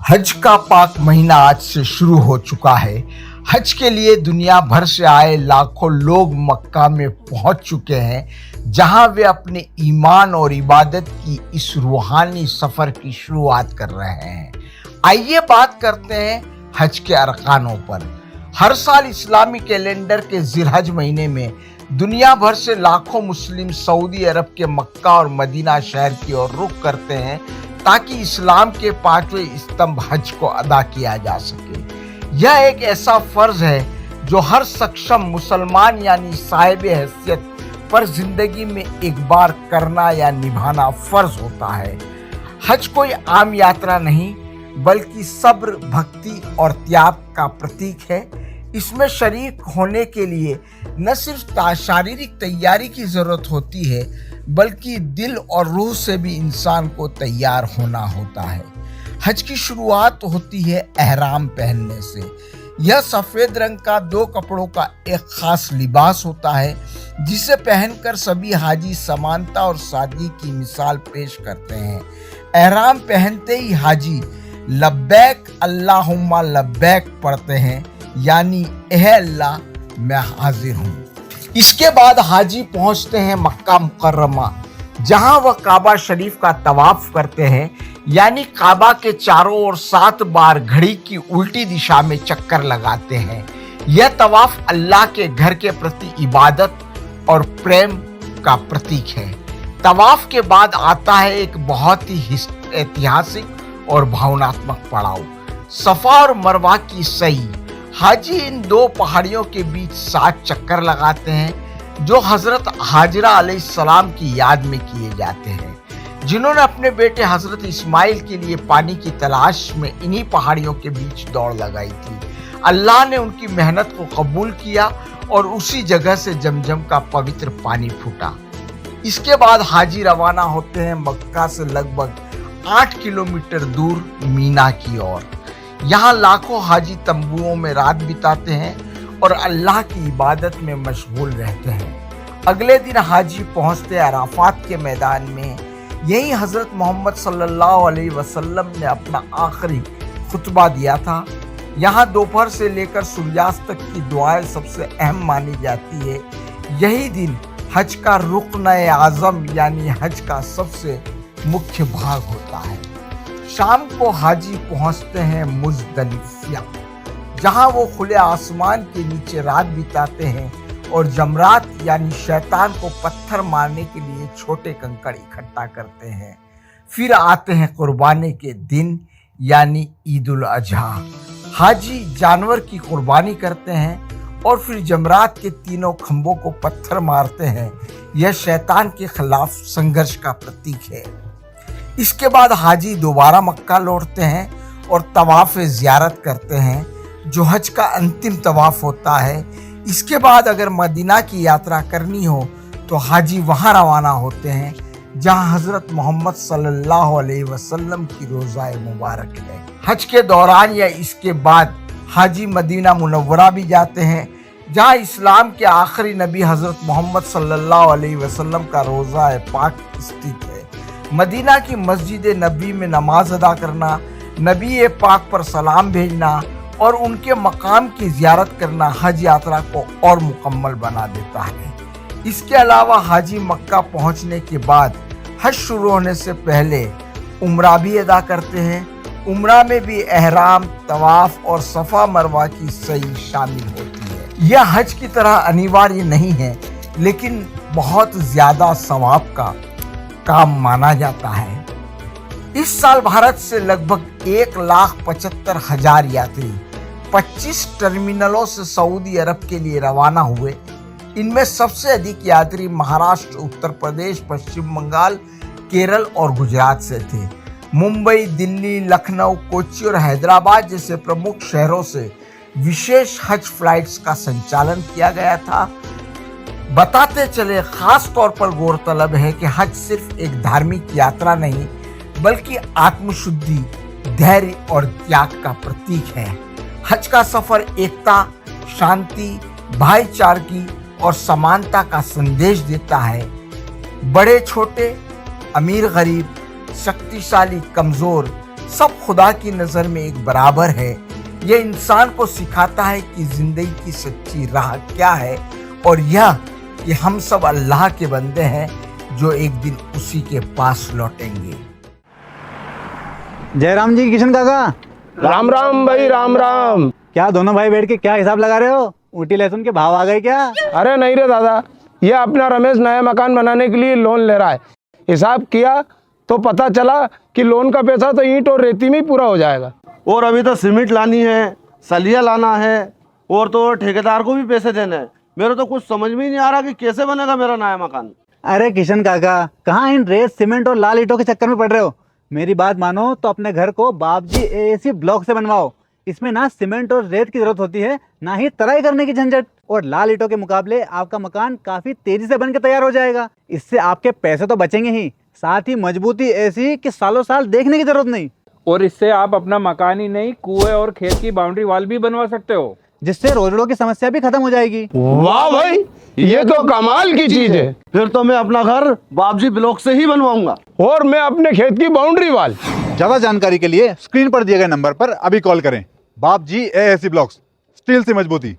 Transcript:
हज का पाक महीना आज से शुरू हो चुका है। हज के लिए दुनिया भर से आए लाखों लोग मक्का में पहुंच चुके हैं, जहां वे अपने ईमान और इबादत की इस रूहानी सफर की शुरुआत कर रहे हैं। आइए बात करते हैं हज के अरकानों पर। हर साल इस्लामी कैलेंडर के जिलहज महीने में दुनिया भर से लाखों मुस्लिम सऊदी अरब के मक्का और मदीना शहर की ओर रुख करते हैं ताकि इस्लाम के पांचवें स्तंभ हज को अदा किया जा सके। यह एक ऐसा फर्ज है जो हर सक्षम मुसलमान यानी साहिब हैसियत पर जिंदगी में एक बार करना या निभाना फर्ज होता है। हज कोई आम यात्रा नहीं बल्कि सब्र, भक्ति और त्याग का प्रतीक है। इसमें शरीक होने के लिए न सिर्फ शारीरिक तैयारी की जरूरत होती है बल्कि दिल और रूह से भी इंसान को तैयार होना होता है। हज की शुरुआत होती है एहराम पहनने से। यह सफ़ेद रंग का 2 कपड़ों का एक खास लिबास होता है जिसे पहनकर सभी हाजी समानता और सादगी की मिसाल पेश करते हैं। एहराम पहनते ही हाजी लब्बैक अल्लाहुम्मा लब्बैक पढ़ते हैं, यानी एह अल्लाह मैं हाजिर हूँ। इसके बाद हाजी पहुँचते हैं मक्का मुकर्रमा, जहाँ वह काबा शरीफ का तवाफ करते हैं, यानी काबा के चारों ओर 7 बार घड़ी की उल्टी दिशा में चक्कर लगाते हैं। यह तवाफ अल्लाह के घर के प्रति इबादत और प्रेम का प्रतीक है। तवाफ के बाद आता है एक बहुत ही ऐतिहासिक और भावनात्मक पड़ाव, सफा और मरवा की सई। हाजी इन 2 पहाड़ियों के बीच 7 चक्कर लगाते हैं जो हजरत हाजरा अलैहिस्सलाम की याद में किए जाते हैं, जिन्होंने अपने बेटे हजरत इस्माइल के लिए पानी की तलाश में इन्हीं पहाड़ियों के बीच दौड़ लगाई थी। अल्लाह ने उनकी मेहनत को कबूल किया और उसी जगह से जमजम का पवित्र पानी फूटा। इसके बाद हाजी रवाना होते हैं मक्का से लगभग 8 किलोमीटर दूर मीना की ओर। यहाँ लाखों हाजी तंबुओं में रात बिताते हैं और अल्लाह की इबादत में मशगूल रहते हैं। अगले दिन हाजी पहुँचते अराफात के मैदान में। यही हज़रत मोहम्मद सल्लल्लाहु अलैहि वसल्लम ने अपना आखिरी खुतबा दिया था। यहाँ दोपहर से लेकर सूर्यास्त तक की दुआएं सबसे अहम मानी जाती है। यही दिन हज का रुकन आज़म यानी हज का सबसे मुख्य भाग होता है। शाम को हाजी पहुंचते हैं मुज़दलिफ़ा, जहां वो खुले आसमान के नीचे रात बिताते हैं और जमरात यानी शैतान को पत्थर मारने के लिए छोटे कंकड़ इकट्ठा करते हैं। फिर आते हैं कुर्बानी के दिन यानी ईद उल अजहा। हाजी जानवर की कुर्बानी करते हैं और फिर जमरात के तीनों खंभों को पत्थर मारते हैं। यह शैतान के खिलाफ संघर्ष का प्रतीक है। इसके बाद हाजी दोबारा मक्का लौटते हैं और तवाफ़ ज़ियारत करते हैं, जो हज का अंतिम तवाफ़ होता है। इसके बाद अगर मदीना की यात्रा करनी हो तो हाजी वहाँ रवाना होते हैं, जहाँ हज़रत मोहम्मद सल्लल्लाहु अलैहि वसल्लम की रोज़ा मुबारक है। हज के दौरान या इसके बाद हाजी मदीना मुनव्वरा भी जाते हैं, जहाँ इस्लाम के आखिरी नबी हज़रत मोहम्मद सल्लल्लाहु अलैहि वसल्लम का रोज़ा पाक स्थित है। मदीना की मस्जिद नबी में नमाज अदा करना, नबी पाक पर सलाम भेजना और उनके मकाम की ज़ियारत करना हज यात्रा को और मुकम्मल बना देता है। इसके अलावा हाजी मक्का पहुंचने के बाद हज शुरू होने से पहले उम्रा भी अदा करते हैं। उम्रा में भी एहराम, तवाफ और सफ़ा मरवा की सई शामिल होती है। यह हज की तरह अनिवार्य नहीं है, लेकिन बहुत ज़्यादा सवाब का काम माना जाता है। इस साल भारत से लगभग 1,75,000 यात्री 25 टर्मिनलों से सऊदी अरब के लिए रवाना हुए। इनमें सबसे अधिक यात्री महाराष्ट्र, उत्तर प्रदेश, पश्चिम बंगाल, केरल और गुजरात से थे। मुंबई, दिल्ली, लखनऊ, कोच्चि और हैदराबाद जैसे प्रमुख शहरों से विशेष हज फ्लाइट्स का संचालन किया गया था। बताते चले, खास तौर पर गौरतलब है कि हज सिर्फ एक धार्मिक यात्रा नहीं बल्कि आत्मशुद्धि, धैर्य और त्याग का प्रतीक है। हज का सफर एकता, शांति, भाईचारगी और समानता का संदेश देता है। बड़े छोटे, अमीर गरीब, शक्तिशाली कमजोर, सब खुदा की नजर में एक बराबर है। यह इंसान को सिखाता है कि जिंदगी की सच्ची राह क्या है और यह कि हम सब अल्लाह के बंदे हैं जो एक दिन उसी के पास लौटेंगे। जयराम जी, किशन काका। राम राम भाई, राम राम। क्या दोनों भाई बैठ के क्या हिसाब लगा रहे हो? ऊटी लहसुन के भाव आ गए क्या? अरे नहीं रे दादा, ये अपना रमेश नया मकान बनाने के लिए लोन ले रहा है। हिसाब किया तो पता चला कि लोन का पैसा तो ईंट और रेती में ही पूरा हो जाएगा। और अभी तो सीमेंट लानी है, सलिया लाना है और तो ठेकेदार को भी पैसे देने हैं। मेरे तो कुछ समझ में ही नहीं आ रहा कि कैसे बनेगा मेरा नया मकान। अरे किशन काका, कहाँ इन रेत सीमेंट और लाल ईंटों के चक्कर में पड़ रहे हो? मेरी बात मानो तो अपने घर को बाबजी एएसी ब्लॉक से बनवाओ। इसमें ना सीमेंट और रेत की जरूरत होती है, ना ही तराई करने की झंझट। और लाल ईंटों के मुकाबले आपका मकान काफी तेजी से बनकर तैयार हो जाएगा। इससे आपके पैसे तो बचेंगे ही, साथ ही मजबूती ऐसी कि सालों साल देखने की जरूरत नहीं। और इससे आप अपना मकान ही नहीं, कुएं और खेत की बाउंड्री वॉल भी बनवा सकते हो, जिससे रोजड़ों की समस्या भी खत्म हो जाएगी। वाह भाई, ये तो कमाल की चीज है। फिर तो मैं अपना घर बाबजी ब्लॉक से ही बनवाऊंगा। और मैं अपने खेत की बाउंड्री वाल। ज्यादा जानकारी के लिए स्क्रीन पर दिए गए नंबर पर अभी कॉल करें। बाबजी एएसी ब्लॉक्स, स्टील से मजबूती।